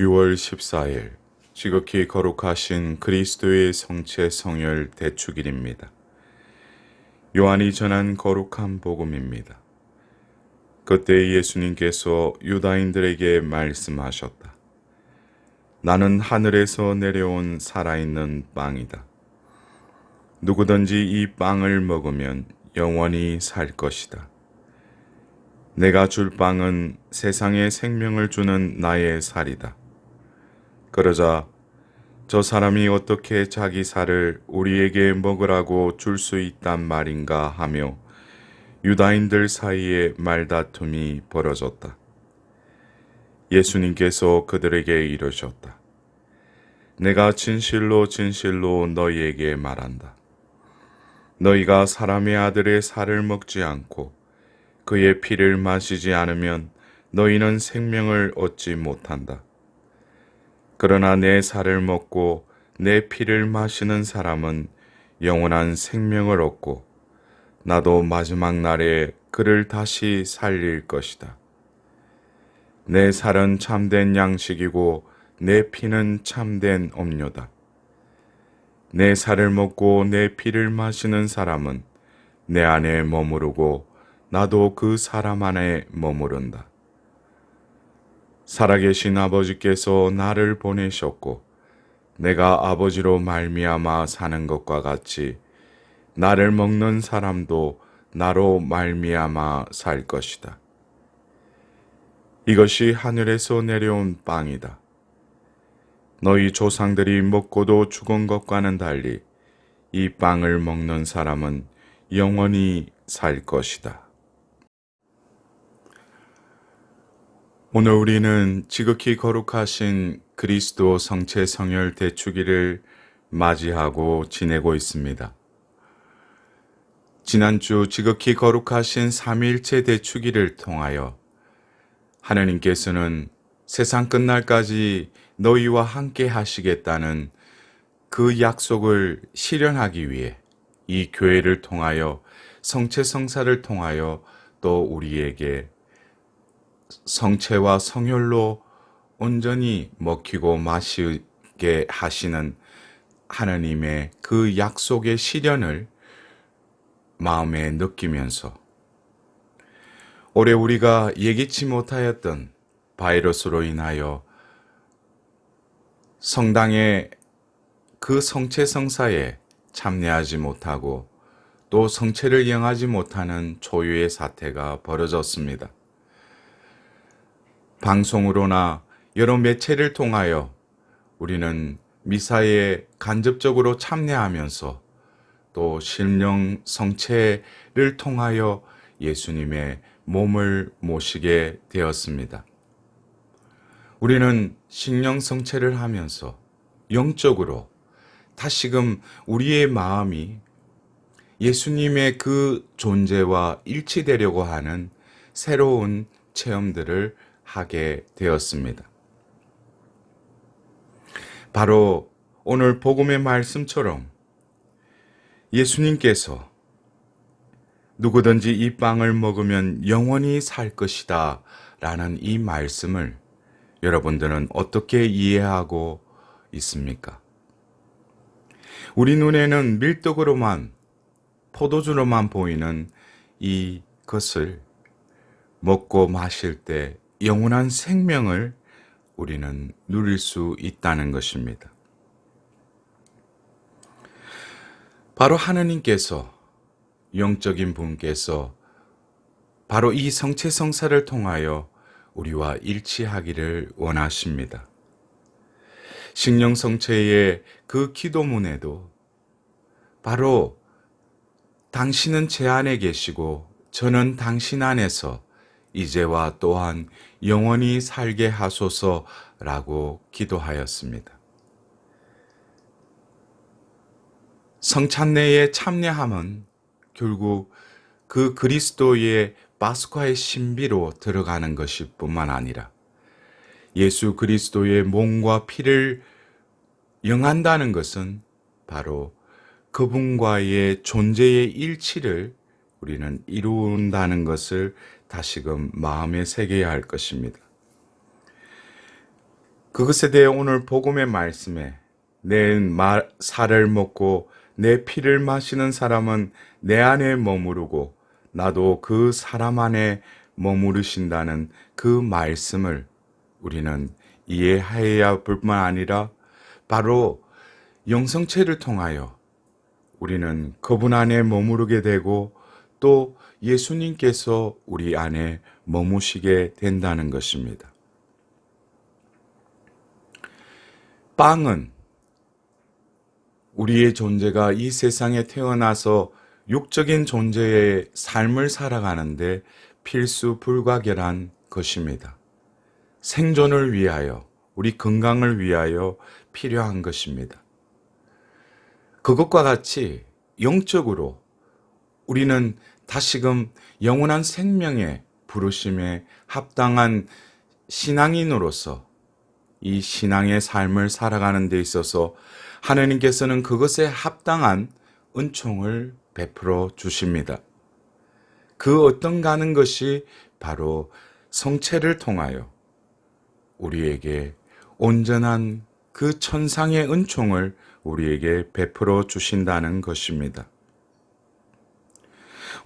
6월 14일 지극히 거룩하신 그리스도의 성체 성혈 대축일입니다. 요한이 전한 거룩한 복음입니다. 그때 예수님께서 유다인들에게 말씀하셨다. 나는 하늘에서 내려온 살아있는 빵이다. 누구든지 이 빵을 먹으면 영원히 살 것이다. 내가 줄 빵은 세상에 생명을 주는 나의 살이다. 그러자 저 사람이 어떻게 자기 살을 우리에게 먹으라고 줄 수 있단 말인가 하며 유다인들 사이에 말다툼이 벌어졌다. 예수님께서 그들에게 이르셨다. 내가 진실로 진실로 너희에게 말한다. 너희가 사람의 아들의 살을 먹지 않고 그의 피를 마시지 않으면 너희는 생명을 얻지 못한다. 그러나 내 살을 먹고 내 피를 마시는 사람은 영원한 생명을 얻고 나도 마지막 날에 그를 다시 살릴 것이다. 내 살은 참된 양식이고 내 피는 참된 음료다. 내 살을 먹고 내 피를 마시는 사람은 내 안에 머무르고 나도 그 사람 안에 머무른다. 살아계신 아버지께서 나를 보내셨고 내가 아버지로 말미암아 사는 것과 같이 나를 먹는 사람도 나로 말미암아 살 것이다. 이것이 하늘에서 내려온 빵이다. 너희 조상들이 먹고도 죽은 것과는 달리 이 빵을 먹는 사람은 영원히 살 것이다. 오늘 우리는 지극히 거룩하신 그리스도 성체 성혈 대축일을 맞이하고 지내고 있습니다. 지난주 지극히 거룩하신 삼위일체 대축일을 통하여 하나님께서는 세상 끝날까지 너희와 함께 하시겠다는 그 약속을 실현하기 위해 이 교회를 통하여 성체 성사를 통하여 또 우리에게 성체와 성혈로 온전히 먹히고 마시게 하시는 하나님의 그 약속의 실현을 마음에 느끼면서 올해 우리가 예기치 못하였던 바이러스로 인하여 성당의 그 성체 성사에 참여하지 못하고 또 성체를 이행하지 못하는 초유의 사태가 벌어졌습니다. 방송으로나 여러 매체를 통하여 우리는 미사에 간접적으로 참여하면서 또 신령 성체를 통하여 예수님의 몸을 모시게 되었습니다. 우리는 신령 성체를 하면서 영적으로 다시금 우리의 마음이 예수님의 그 존재와 일치되려고 하는 새로운 체험들을 하게 되었습니다. 바로 오늘 복음의 말씀처럼 예수님께서 누구든지 이 빵을 먹으면 영원히 살 것이다 라는 이 말씀을 여러분들은 어떻게 이해하고 있습니까? 우리 눈에는 밀떡으로만 포도주로만 보이는 이것을 먹고 마실 때 영원한 생명을 우리는 누릴 수 있다는 것입니다. 바로 하느님께서 영적인 분께서 바로 이 성체 성사를 통하여 우리와 일치하기를 원하십니다. 신령 성체의 그 기도문에도 바로 당신은 제 안에 계시고 저는 당신 안에서 이제와 또한 영원히 살게 하소서라고 기도하였습니다. 성찬례에 참여함은 결국 그 그리스도의 파스쿠의 신비로 들어가는 것일 뿐만 아니라 예수 그리스도의 몸과 피를 영한다는 것은 바로 그분과의 존재의 일치를 우리는 이룬다는 것을 다시금 마음에 새겨야 할 것입니다. 그것에 대해 오늘 복음의 말씀에 내 살을 먹고 내 피를 마시는 사람은 내 안에 머무르고 나도 그 사람 안에 머무르신다는 그 말씀을 우리는 이해해야 뿐만 아니라 바로 영성체를 통하여 우리는 그분 안에 머무르게 되고 또 예수님께서 우리 안에 머무시게 된다는 것입니다. 빵은 우리의 존재가 이 세상에 태어나서 육적인 존재의 삶을 살아가는데 필수 불가결한 것입니다. 생존을 위하여, 우리 건강을 위하여 필요한 것입니다. 그것과 같이 영적으로 우리는 다시금 영원한 생명의 부르심에 합당한 신앙인으로서 이 신앙의 삶을 살아가는 데 있어서 하나님께서는 그것에 합당한 은총을 베풀어 주십니다. 그 어떤 가는 것이 바로 성체를 통하여 우리에게 온전한 그 천상의 은총을 우리에게 베풀어 주신다는 것입니다.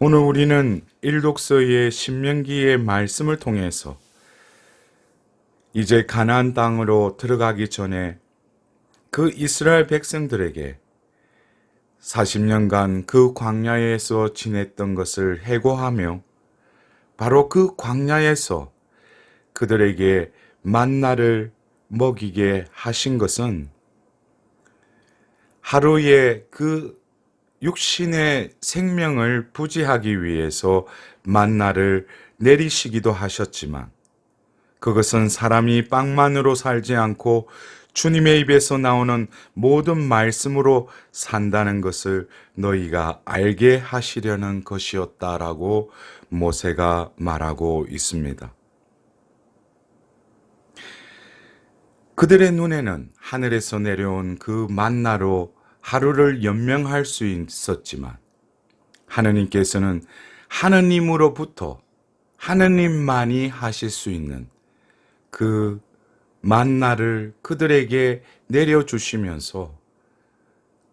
오늘 우리는 일독서의 신명기의 말씀을 통해서 이제 가나안 땅으로 들어가기 전에 그 이스라엘 백성들에게 40년간 그 광야에서 지냈던 것을 해고하며 바로 그 광야에서 그들에게 만나를 먹이게 하신 것은 하루에 그 육신의 생명을 부지하기 위해서 만나를 내리시기도 하셨지만 그것은 사람이 빵만으로 살지 않고 주님의 입에서 나오는 모든 말씀으로 산다는 것을 너희가 알게 하시려는 것이었다라고 모세가 말하고 있습니다. 그들의 눈에는 하늘에서 내려온 그 만나로 하루를 연명할 수 있었지만 하느님께서는 하느님으로부터 하느님만이 하실 수 있는 그 만나를 그들에게 내려주시면서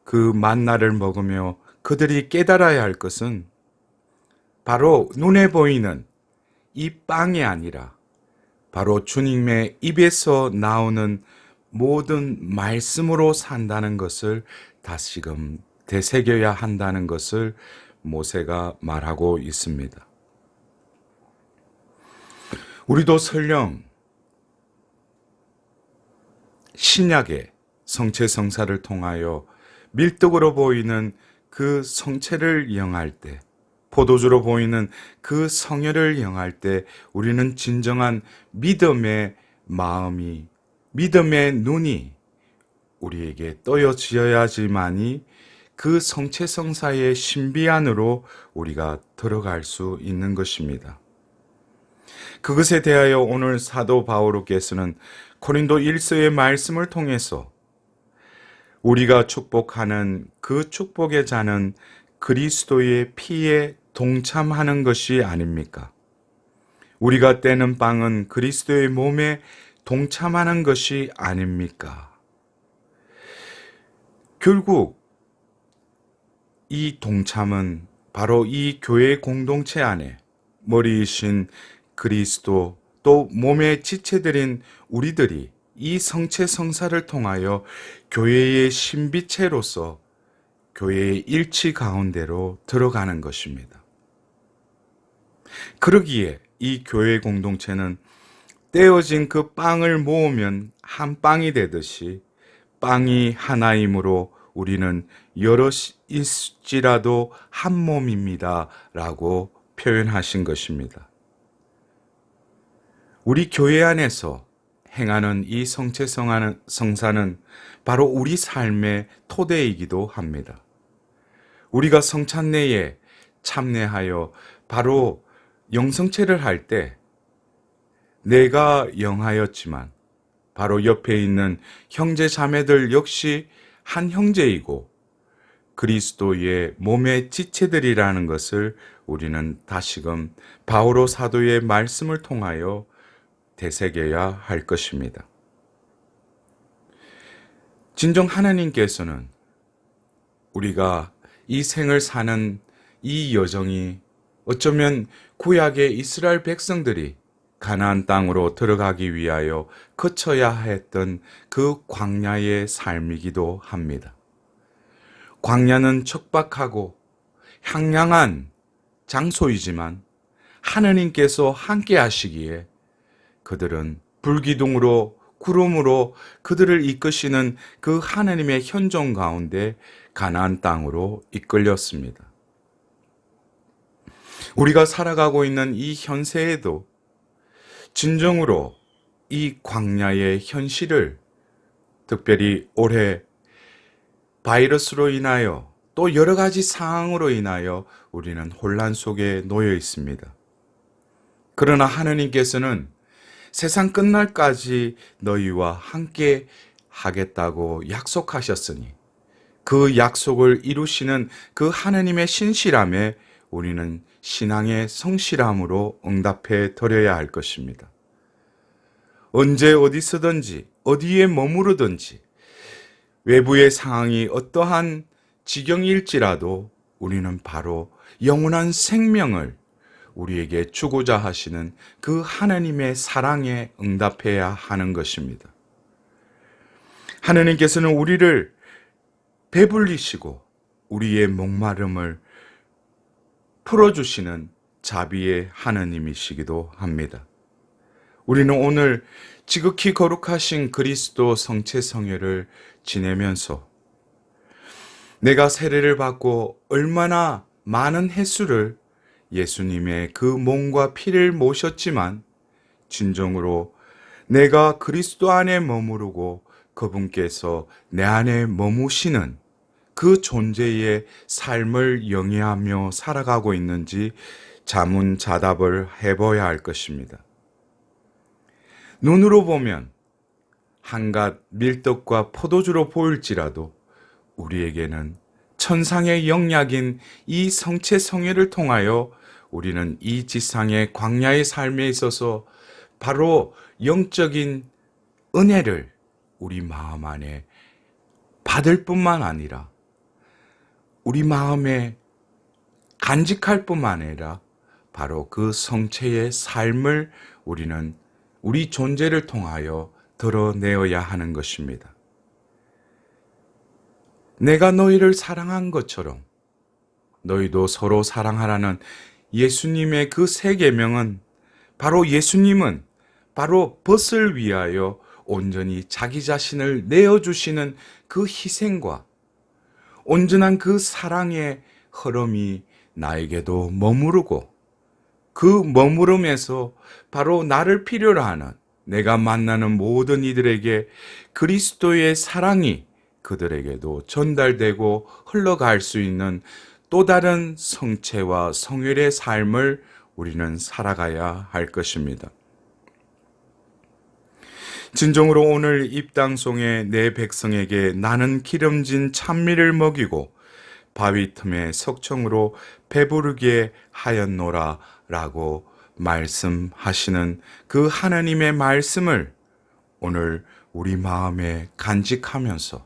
그 만나를 먹으며 그들이 깨달아야 할 것은 바로 눈에 보이는 이 빵이 아니라 바로 주님의 입에서 나오는 모든 말씀으로 산다는 것을 다시금 되새겨야 한다는 것을 모세가 말하고 있습니다. 우리도 설령 신약의 성체성사를 통하여 밀떡으로 보이는 그 성체를 영할 때, 포도주로 보이는 그 성혈을 영할 때 우리는 진정한 믿음의 마음이, 믿음의 눈이 우리에게 떠여지어야지만이 그 성체성사의 신비 안으로 우리가 들어갈 수 있는 것입니다. 그것에 대하여 오늘 사도 바오로께서는 고린도 1서의 말씀을 통해서 우리가 축복하는 그 축복의 자는 그리스도의 피에 동참하는 것이 아닙니까? 우리가 떼는 빵은 그리스도의 몸에 동참하는 것이 아닙니까? 결국 이 동참은 바로 이 교회 공동체 안에 머리이신 그리스도 또 몸의 지체들인 우리들이 이 성체성사를 통하여 교회의 신비체로서 교회의 일치 가운데로 들어가는 것입니다. 그러기에 이 교회 공동체는 떼어진 그 빵을 모으면 한 빵이 되듯이 빵이 하나이므로 우리는 여럿일지라도 한 몸입니다 라고 표현하신 것입니다. 우리 교회 안에서 행하는 이 성체성사는 바로 우리 삶의 토대이기도 합니다. 우리가 성찬례에 참례하여 바로 영성체를 할 때 내가 영하였지만 바로 옆에 있는 형제 자매들 역시 한 형제이고 그리스도의 몸의 지체들이라는 것을 우리는 다시금 바오로 사도의 말씀을 통하여 되새겨야 할 것입니다. 진정 하나님께서는 우리가 이 생을 사는 이 여정이 어쩌면 구약의 이스라엘 백성들이 가나안 땅으로 들어가기 위하여 거쳐야 했던 그 광야의 삶이기도 합니다. 광야는 척박하고 향량한 장소이지만 하느님께서 함께 하시기에 그들은 불기둥으로 구름으로 그들을 이끄시는 그 하느님의 현종 가운데 가나안 땅으로 이끌렸습니다. 우리가 살아가고 있는 이 현세에도 진정으로 이 광야의 현실을 특별히 올해 바이러스로 인하여 또 여러 가지 상황으로 인하여 우리는 혼란 속에 놓여 있습니다. 그러나 하느님께서는 세상 끝날까지 너희와 함께 하겠다고 약속하셨으니 그 약속을 이루시는 그 하느님의 신실함에 우리는 신앙의 성실함으로 응답해 드려야 할 것입니다. 언제 어디서든지 어디에 머무르든지 외부의 상황이 어떠한 지경일지라도 우리는 바로 영원한 생명을 우리에게 주고자 하시는 그 하나님의 사랑에 응답해야 하는 것입니다. 하느님께서는 우리를 배불리시고 우리의 목마름을 풀어주시는 자비의 하느님이시기도 합니다. 우리는 오늘 지극히 거룩하신 그리스도 성체성회를 지내면서 내가 세례를 받고 얼마나 많은 횟수를 예수님의 그 몸과 피를 모셨지만 진정으로 내가 그리스도 안에 머무르고 그분께서 내 안에 머무시는 그 존재의 삶을 영위하며 살아가고 있는지 자문자답을 해봐야 할 것입니다. 눈으로 보면 한갓 밀떡과 포도주로 보일지라도 우리에게는 천상의 영약인 이 성체성회를 통하여 우리는 이 지상의 광야의 삶에 있어서 바로 영적인 은혜를 우리 마음 안에 받을 뿐만 아니라 우리 마음에 간직할 뿐만 아니라 바로 그 성체의 삶을 우리는 우리 존재를 통하여 드러내어야 하는 것입니다. 내가 너희를 사랑한 것처럼 너희도 서로 사랑하라는 예수님의 그 세 계명은 바로 예수님은 바로 벗을 위하여 온전히 자기 자신을 내어주시는 그 희생과 온전한 그 사랑의 흐름이 나에게도 머무르고 그 머무름에서 바로 나를 필요로 하는 내가 만나는 모든 이들에게 그리스도의 사랑이 그들에게도 전달되고 흘러갈 수 있는 또 다른 성체와 성혈의 삶을 우리는 살아가야 할 것입니다. 진정으로 오늘 입당송에 내 백성에게 나는 기름진 찬미를 먹이고 바위 틈에 석청으로 배부르게 하였노라 라고 말씀하시는 그 하나님의 말씀을 오늘 우리 마음에 간직하면서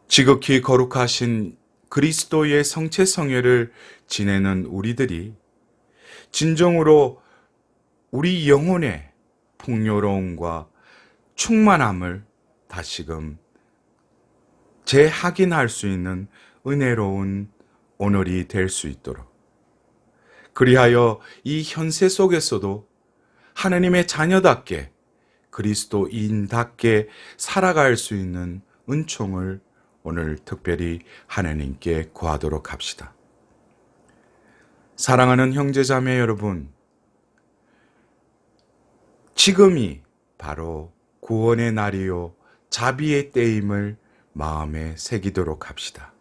지극히 거룩하신 그리스도의 성체성회를 지내는 우리들이 진정으로 우리 영혼의 풍요로움과 충만함을 다시금 재확인할 수 있는 은혜로운 오늘이 될 수 있도록 그리하여 이 현세 속에서도 하나님의 자녀답게 그리스도인답게 살아갈 수 있는 은총을 오늘 특별히 하나님께 구하도록 합시다. 사랑하는 형제자매 여러분, 지금이 바로 구원의 날이요 자비의 때임을 마음에 새기도록 합시다.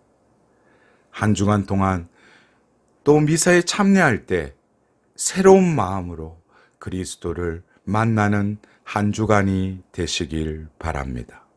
한 주간 동안 또 미사에 참여할 때 새로운 마음으로 그리스도를 만나는 한 주간이 되시길 바랍니다.